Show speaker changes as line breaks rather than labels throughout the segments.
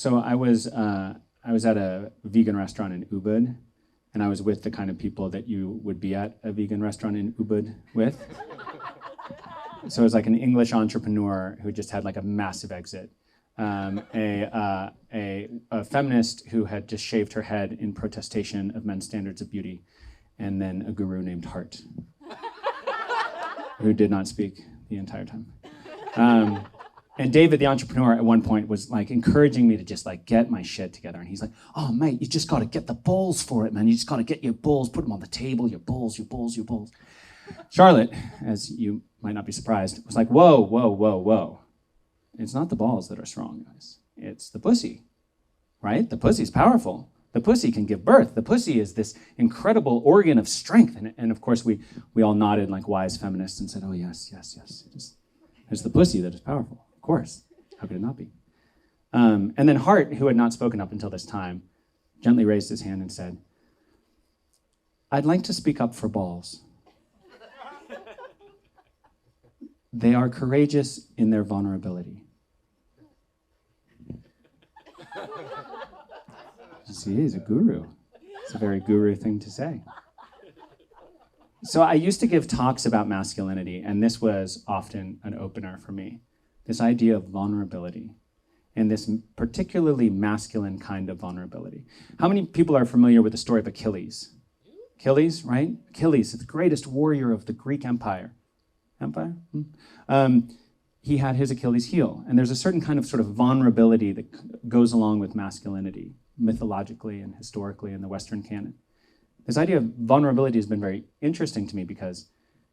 So I was at a vegan restaurant in Ubud, and I was with the kind of people that you would be at a vegan restaurant in Ubud with. So it was like an English entrepreneur who just had like a massive exit, a feminist who had just shaved her head in protestation of men's standards of beauty, and then a guru named Hart, who did not speak the entire time. And David, the entrepreneur, at one point was like encouraging me to just like get my shit together. And he's like, oh, mate, you just got to get the balls for it, man. You just got to get your balls, put them on the table, your balls, your balls, your balls. Charlotte, as you might not be surprised, was like, whoa, whoa, whoa, whoa. It's not the balls that are strong, guys. It's the pussy, right? The pussy's powerful. The pussy can give birth. The pussy is this incredible organ of strength. And of course, we all nodded like wise feminists and said, oh, yes, yes, yes. It's the pussy that is powerful. Of course. How could it not be? And then Hart, who had not spoken up until this time, gently raised his hand and said, I'd like to speak up for balls. They are courageous in their vulnerability. See, he's a guru. It's a very guru thing to say. So I used to give talks about masculinity, and this was often an opener for me. This idea of vulnerability, and this particularly masculine kind of vulnerability. How many people are familiar with the story of Achilles? Achilles, right? Achilles, the greatest warrior of the Greek Empire. He had his Achilles heel, and there's a certain kind of sort of vulnerability that goes along with masculinity, mythologically and historically in the Western canon. This idea of vulnerability has been very interesting to me because,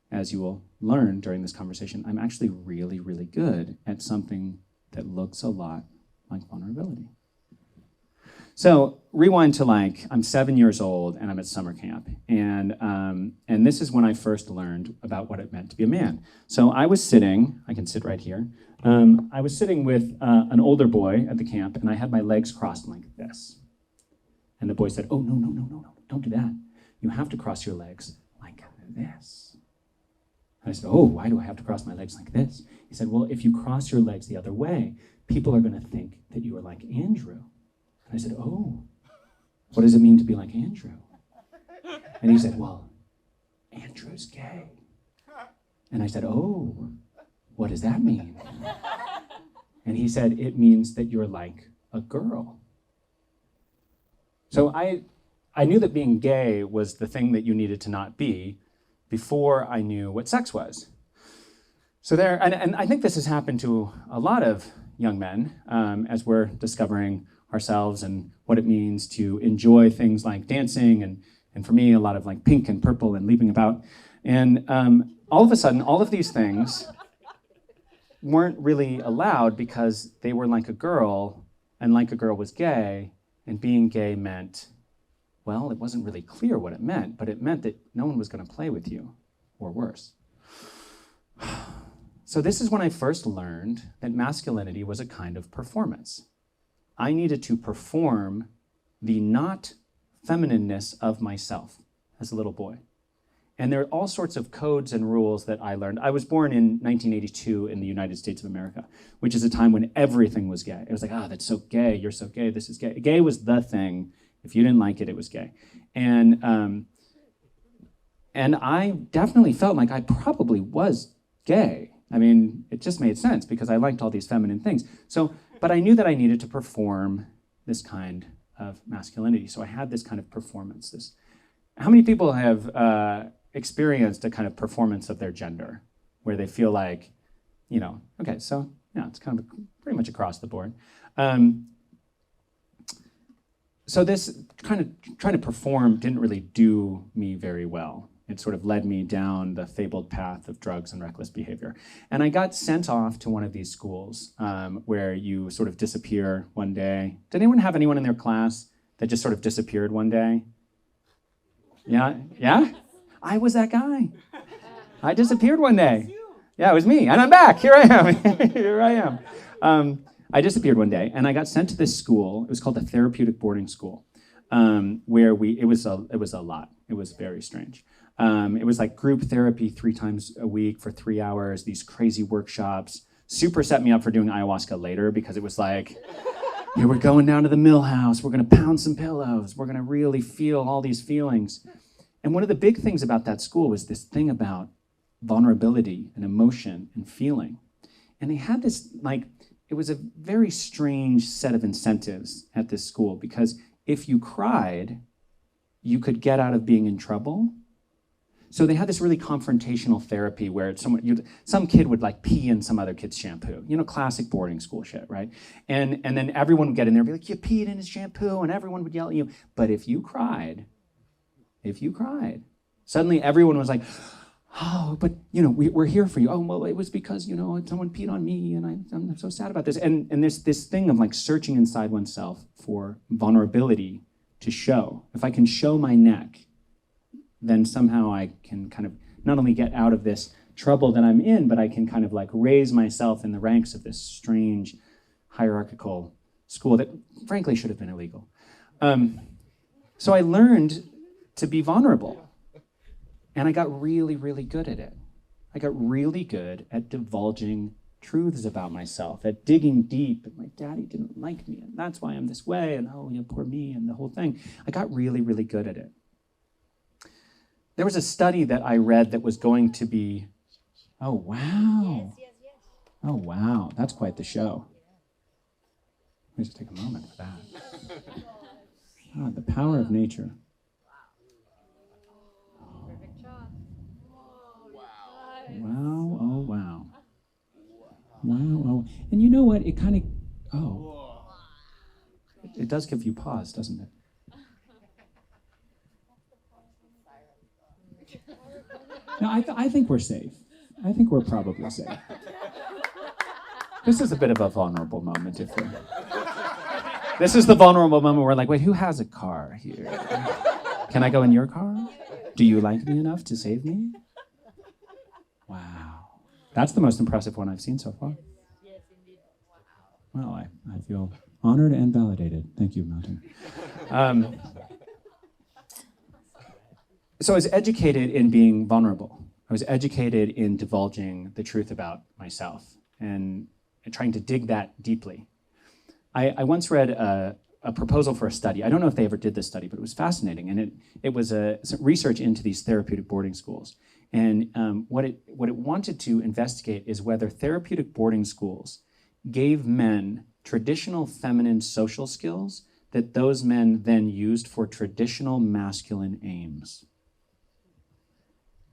as you will learn during this conversation, I'm actually really, really good at something that looks a lot like vulnerability. So rewind to I'm 7 years old and I'm at summer camp. And this is when I first learned about what it meant to be a man. So I was sitting, I can sit right here. I was sitting with an older boy at the camp and I had my legs crossed like this. And the boy said, oh, no, don't do that. You have to cross your legs like this. And I said, oh, why do I have to cross my legs like this? He said, well, if you cross your legs the other way, people are going to think that you are like Andrew. And I said, oh, what does it mean to be like Andrew? And he said, well, Andrew's gay. And I said, oh, what does that mean? And he said, it means that you're like a girl. So I knew that being gay was the thing that you needed to not be before I knew what sex was. So and I think this has happened to a lot of young men as we're discovering ourselves and what it means to enjoy things like dancing and for me, a lot of like pink and purple and leaping about. And all of a sudden, all of these things weren't really allowed because they were like a girl, and like a girl was gay, and being gay meant, well, it wasn't really clear what it meant, but it meant that no one was going to play with you, or worse. So this is when I first learned that masculinity was a kind of performance. I needed to perform the not feminineness of myself as a little boy. And there are all sorts of codes and rules that I learned. I was born in 1982 in the United States of America, which is a time when everything was gay. It was like, that's so gay, you're so gay, this is gay. Gay was the thing. If you didn't like it, it was gay. And I definitely felt like I probably was gay. I mean, it just made sense because I liked all these feminine things. But I knew that I needed to perform this kind of masculinity. So I had this kind of performance. How many people have experienced a kind of performance of their gender where they feel like, okay, so yeah, it's kind of pretty much across the board. So this kind of trying to perform didn't really do me very well. It sort of led me down the fabled path of drugs and reckless behavior. And I got sent off to one of these schools where you sort of disappear one day. Did anyone have anyone in their class that just sort of disappeared one day? Yeah? I was that guy. I disappeared one day. Yeah, it was me, and I'm back. Here I am. Here I am. I disappeared one day, and I got sent to this school. It was called the Therapeutic Boarding School, where it was a lot. It was very strange. It was like group therapy 3 times a week for 3 hours, these crazy workshops. Super set me up for doing ayahuasca later because it was like, Here we're going down to the mill house. We're going to pound some pillows. We're going to really feel all these feelings. And one of the big things about that school was this thing about vulnerability and emotion and feeling. And they had this, it was a very strange set of incentives at this school, because if you cried, you could get out of being in trouble. So they had this really confrontational therapy where some kid would pee in some other kid's shampoo, classic boarding school shit, right? And then everyone would get in there and be like, you peed in his shampoo, and everyone would yell at you. But if you cried, suddenly everyone was like, oh, but we're here for you. Oh, well, it was because someone peed on me, and I'm so sad about this. And there's this thing of searching inside oneself for vulnerability to show. If I can show my neck, then somehow I can kind of not only get out of this trouble that I'm in, but I can kind of raise myself in the ranks of this strange hierarchical school that frankly should have been illegal. So I learned to be vulnerable. And I got really, really good at it. I got really good at divulging truths about myself, at digging deep. And my daddy didn't like me, and that's why I'm this way, and oh, poor me, and the whole thing. I got really, really good at it. There was a study that I read that was going to be, oh, wow.
Yes.
Oh, wow, that's quite the show. Let me just take a moment for that. God, the power of nature. Wow, oh, wow. Wow, oh. And you know what? It kind of, it does give you pause, doesn't it? No, I think we're safe. I think we're probably safe. This is a bit of a vulnerable moment. This is the vulnerable moment where wait, who has a car here? Can I go in your car? Do you like me enough to save me? Wow. That's the most impressive one I've seen so far.
Yes, indeed.
Well, I feel honored and validated. Thank you, Mountain. So I was educated in being vulnerable. I was educated in divulging the truth about myself and trying to dig that deeply. I once read a proposal for a study. I don't know if they ever did this study, but it was fascinating. And it was some research into these therapeutic boarding schools. And what it wanted to investigate is whether therapeutic boarding schools gave men traditional feminine social skills that those men then used for traditional masculine aims.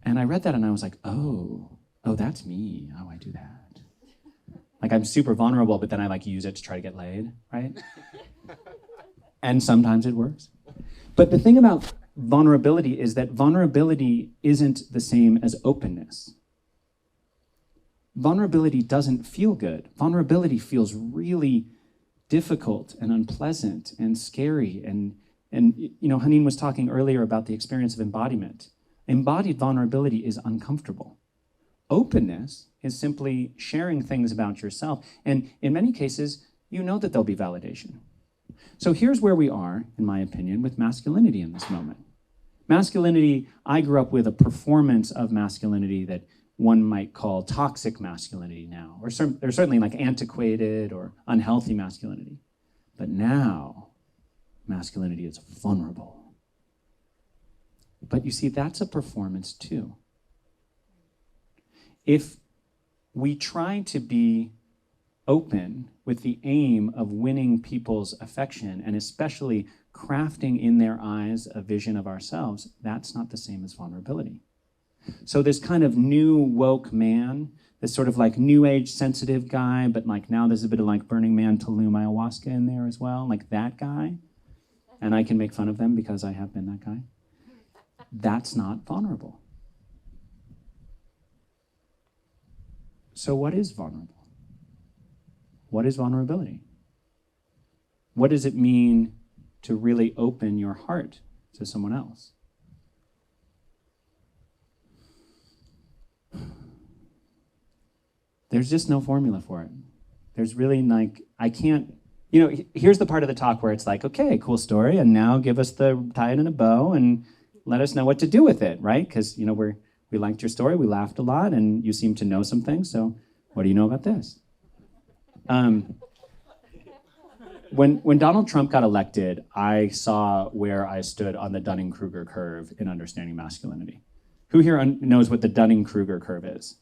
And I read that and I was like, oh, that's me. Oh, I do that. I'm super vulnerable, but then I use it to try to get laid, right? And sometimes it works. But the thing about vulnerability is that vulnerability isn't the same as openness. Vulnerability doesn't feel good. Vulnerability feels really difficult and unpleasant and scary. And Haneen was talking earlier about the experience of embodiment. Embodied vulnerability is uncomfortable. Openness is simply sharing things about yourself. And in many cases, that there'll be validation. So here's where we are, in my opinion, with masculinity in this moment. Masculinity, I grew up with a performance of masculinity that one might call toxic masculinity now, or there's certainly antiquated or unhealthy masculinity. But now, masculinity is vulnerable. But you see, that's a performance too. If we try to be open with the aim of winning people's affection, and especially crafting in their eyes a vision of ourselves, that's not the same as vulnerability. So this kind of new woke man, this sort of new age sensitive guy, but now there's a bit of Burning Man Tulum ayahuasca in there as well, that guy, and I can make fun of them because I have been that guy. That's not vulnerable. So what is vulnerable? What is vulnerability? What does it mean to really open your heart to someone else? There's just no formula for it. There's really I can't, here's the part of the talk where it's okay, cool story, and now give us tie it in a bow and let us know what to do with it, right? Because, we liked your story, we laughed a lot, and you seem to know some things, so what do you know about this? when Donald Trump got elected, I saw where I stood on the Dunning-Kruger curve in understanding masculinity. Who here knows what the Dunning-Kruger curve is?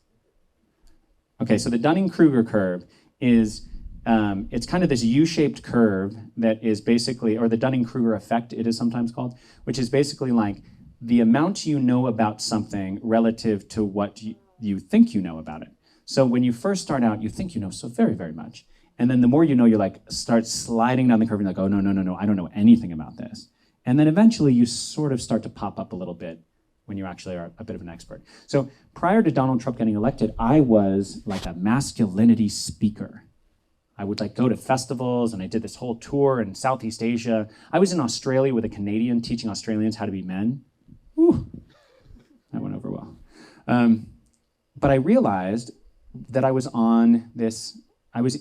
Okay, so the Dunning-Kruger curve is, it's kind of this U-shaped curve that is basically, or the Dunning-Kruger effect, it is sometimes called, which is basically like the amount you know about something relative to what you think you know about it. So when you first start out, you think you know so very, very much. And then the more you know, you like start sliding down the curve and you're like, oh, no, I don't know anything about this. And then eventually you sort of start to pop up a little bit when you actually are a bit of an expert. So prior to Donald Trump getting elected, I was like a masculinity speaker. I would like go to festivals, and I did this whole tour in Southeast Asia. I was in Australia with a Canadian teaching Australians how to be men. Whew, that went over well. But I realized that I was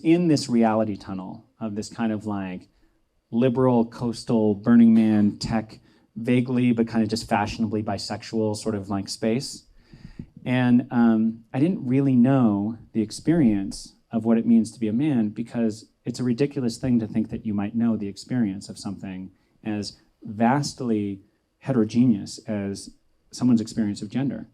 in this reality tunnel of this kind of like liberal, coastal, Burning Man, tech, vaguely, but kind of just fashionably bisexual sort of like space. And I didn't really know the experience of what it means to be a man, because it's a ridiculous thing to think that you might know the experience of something as vastly heterogeneous as someone's experience of gender.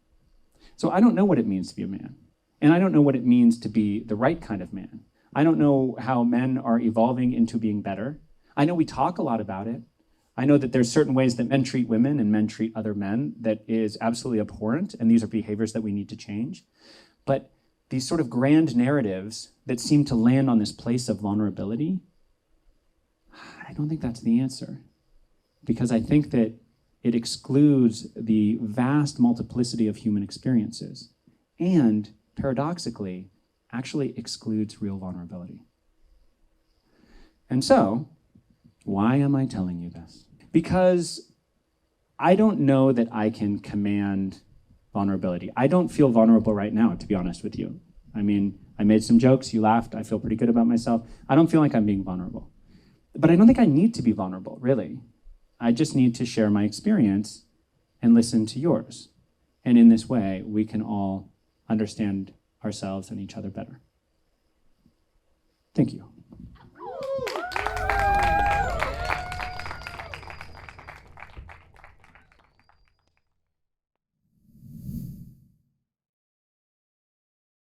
So I don't know what it means to be a man. And I don't know what it means to be the right kind of man. I don't know how men are evolving into being better. I know we talk a lot about it. I know that there's certain ways that men treat women and men treat other men that is absolutely abhorrent, and these are behaviors that we need to change. But these sort of grand narratives that seem to land on this place of vulnerability, I don't think that's the answer. Because I think that it excludes the vast multiplicity of human experiences, and paradoxically, actually excludes real vulnerability. And so, why am I telling you this? Because I don't know that I can command vulnerability. I don't feel vulnerable right now, to be honest with you. I mean, I made some jokes, you laughed, I feel pretty good about myself. I don't feel like I'm being vulnerable. But I don't think I need to be vulnerable, really. I just need to share my experience and listen to yours. And in this way, we can all understand ourselves and each other better. Thank you.